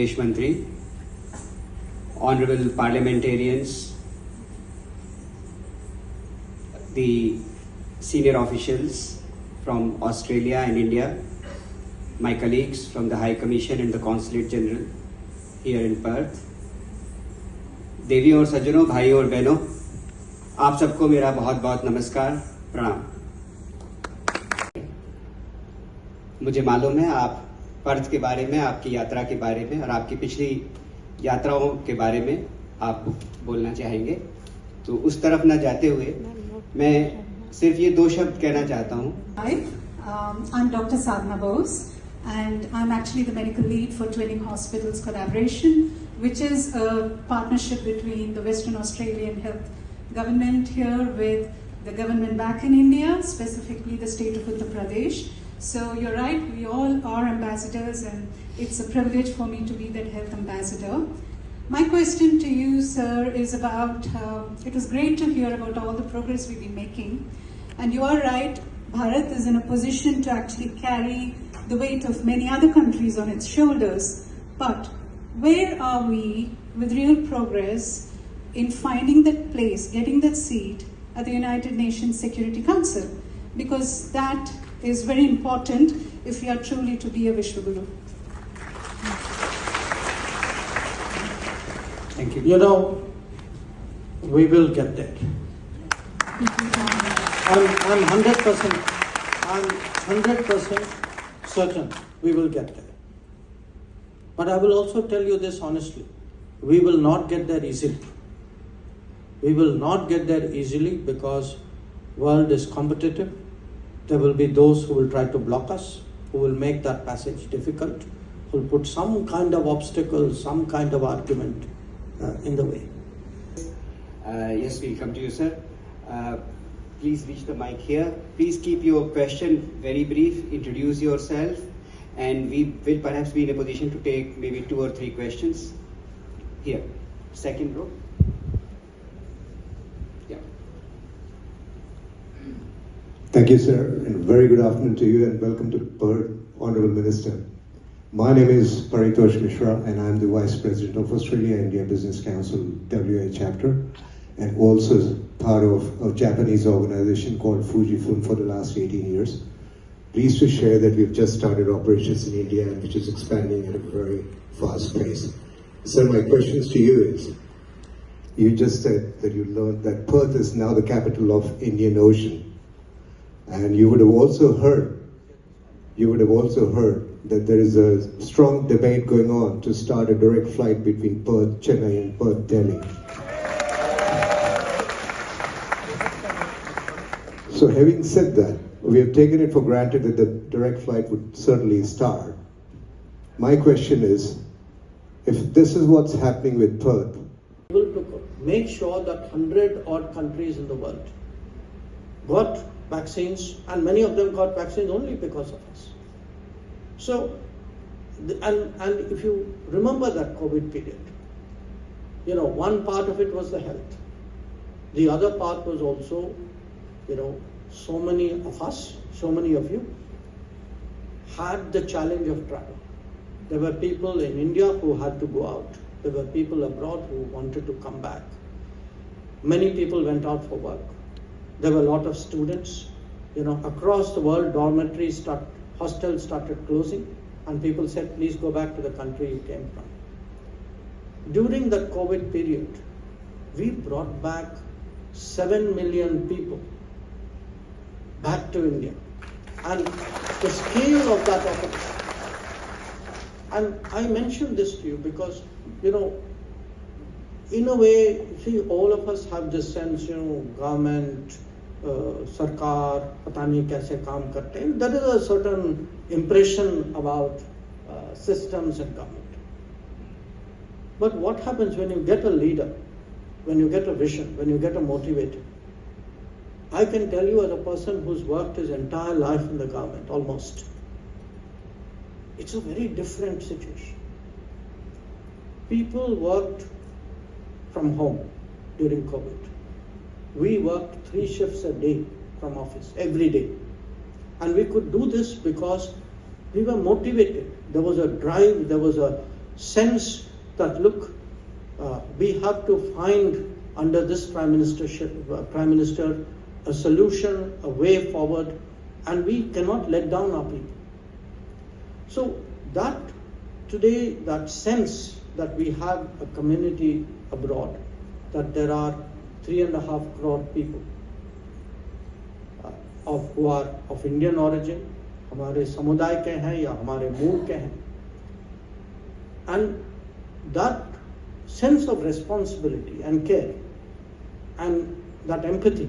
Videsh Mantri, honorable parliamentarians, the senior officials from Australia and India, my colleagues from the High Commission and the Consulate General here in Perth, देवी और सज्जनों, भाई और बहनों, आप सबको मेरा बहुत बहुत नमस्कार, प्रणाम। मुझे मालूम है आप पर्थ के बारे में, आपकी यात्रा के बारे में और आपकी पिछली यात्राओं के बारे में आप बोलना चाहेंगे, तो उस तरफ ना जाते हुए मैं सिर्फ ये दो शब्द कहना चाहता हूँ। I'm Dr. Sadhana Bose and I'm actually the medical lead for Twinning Hospitals Collaboration, which is a partnership between the Western Australian Health Government here with the government back in India, specifically the state of Uttar Pradesh. So you're right, we all are ambassadors and it's a privilege for me to be that health ambassador. My question to you, sir, is about, it was great to hear about all the progress we've been making. And you are right, Bharat is in a position to actually carry the weight of many other countries on its shoulders. But where are we with real progress in finding that place, getting that seat at the United Nations Security Council? Because that is very important if we are truly to be a Vishwaguru. Thank you. You know, we will get there. I'm 100% certain we will get there. But I will also tell you this honestly, we will not get there easily. We will not get there easily because world is competitive. There will be those who will try to block us, who will make that passage difficult, who will put some kind of obstacle, some kind of argument in the way. Yes, we'll come to you, sir. Please reach the mic here. Please keep your question very brief, introduce yourself, and we will perhaps be in a position to take maybe 2 or 3 questions. Here, second row. Yeah. Thank you, sir, and very good afternoon to you and welcome to Perth, Honourable Minister. My name is Paritosh Mishra and I'm the Vice President of Australia-India Business Council WA chapter and also part of a Japanese organization called Fujifilm for the last 18 years. Pleased to share that we've just started operations in India and which is expanding at a very fast pace. Sir, my questions to you is, you just said that you learned that Perth is now the capital of Indian Ocean. And you would have also heard that there is a strong debate going on to start a direct flight between Perth, Chennai and Perth, Delhi. So having said that, we have taken it for granted that the direct flight would certainly start. My question is, if this is what's happening with Perth, we will make sure that 100-odd countries in the world got vaccines, and many of them got vaccines only because of us. So, and if you remember that COVID period, you know, one part of it was the health. The other part was also, you know, so many of us, so many of you had the challenge of travel. There were people in India who had to go out. There were people abroad who wanted to come back. Many people went out for work. There were a lot of students, you know, across the world, dormitories, hostels started closing, and people said, please go back to the country you came from. During the COVID period, we brought back 7 million people back to India. And the scale of that operation, and I mentioned this to you because, you know, in a way, see, all of us have this sense, you know, government, sarkar, pata nahi kaise kaam karte hain. There is a certain impression about systems and government. But what happens when you get a leader, when you get a vision, when you get a motivator? I can tell you as a person who's worked his entire life in the government, almost, it's a very different situation. People worked from home during COVID. We worked 3 shifts a day from office, every day. And we could do this because we were motivated. There was a drive, there was a sense that look, we have to find under this Prime Minister a solution, a way forward, and we cannot let down our people. So that today, that sense that we have a community abroad, that there are 3.5 crore people who are of Indian origin, हमारे समुदाय के हैं या हमारे मूल के हैं, and that sense of responsibility and care and that empathy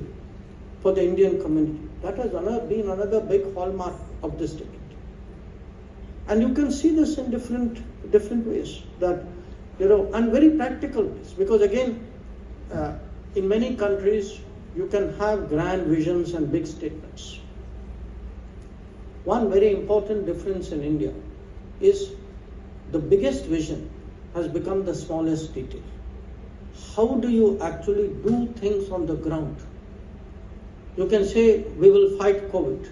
for the Indian community, that has been another big hallmark of this decade. And you can see this in different ways, that, you know, and very practical ways, because again, in many countries, you can have grand visions and big statements. One very important difference in India is the biggest vision has become the smallest detail. How do you actually do things on the ground? You can say, we will fight COVID.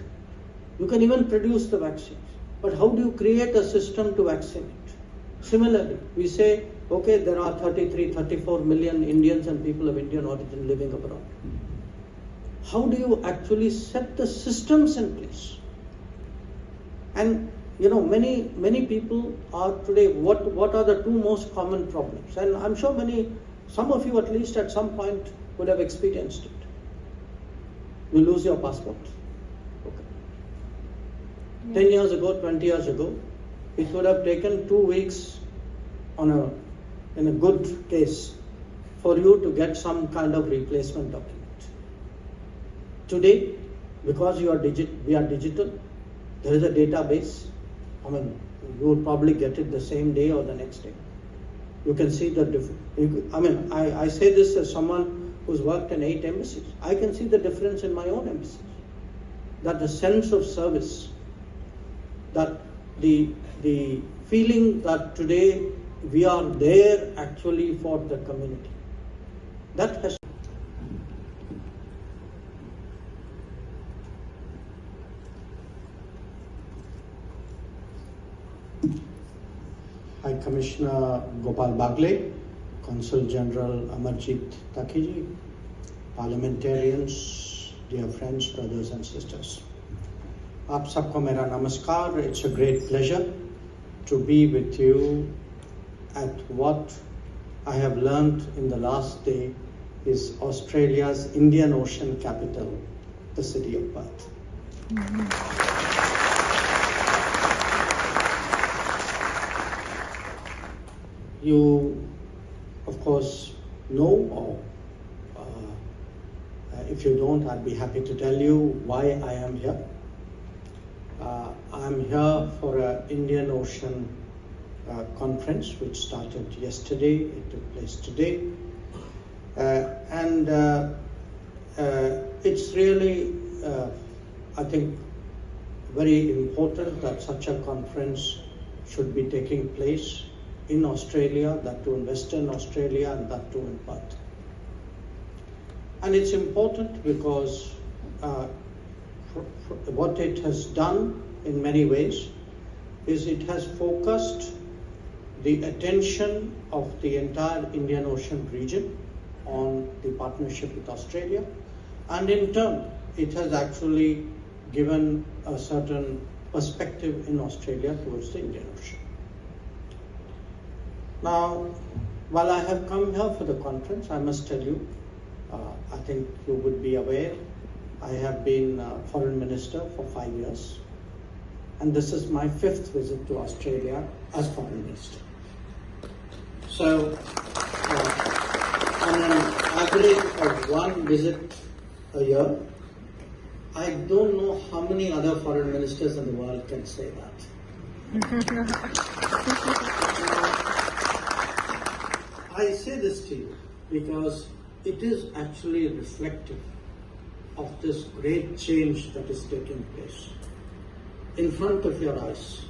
You can even produce the vaccines. But how do you create a system to vaccinate? Similarly, we say, okay, there are 33, 34 million Indians and people of Indian origin living abroad. How do you actually set the systems in place? And you know, many people are today, what are the two most common problems? And I'm sure some of you at least at some point would have experienced it. You lose your passport. Okay. 10 years ago, 20 years ago, it would have taken 2 weeks in a good case for you to get some kind of replacement document. Today, because we are digital, there is a database. I mean, you will probably get it the same day or the next day. You can see the difference. I mean, I say this as someone who's worked in 8 embassies. I can see the difference in my own embassies. That the sense of service, that the feeling that today we are there actually for the community, that has. High Commissioner Gopal Bagle, Consul General Amarjit Takiji, parliamentarians, dear friends, brothers and sisters. Aap sabko mera namaskar. It's a great pleasure to be with you at what I have learned in the last day is Australia's Indian Ocean capital, the city of Perth. You, of course, know, or if you don't, I'd be happy to tell you why I am here. I'm here for an Indian Ocean conference which started yesterday. It took place today. It's really, I think, very important that such a conference should be taking place in Australia, that too in Western Australia, and that too in Perth. And it's important because what it has done in many ways is it has focused the attention of the entire Indian Ocean region on the partnership with Australia, and in turn it has actually given a certain perspective in Australia towards the Indian Ocean. Now, while I have come here for the conference, I must tell you, I think you would be aware, I have been Foreign Minister for 5 years, and this is my 5th visit to Australia as Foreign Minister. So, on an average of 1 visit a year, I don't know how many other foreign ministers in the world can say that. I say this to you because it is actually reflective of this great change that is taking place in front of your eyes.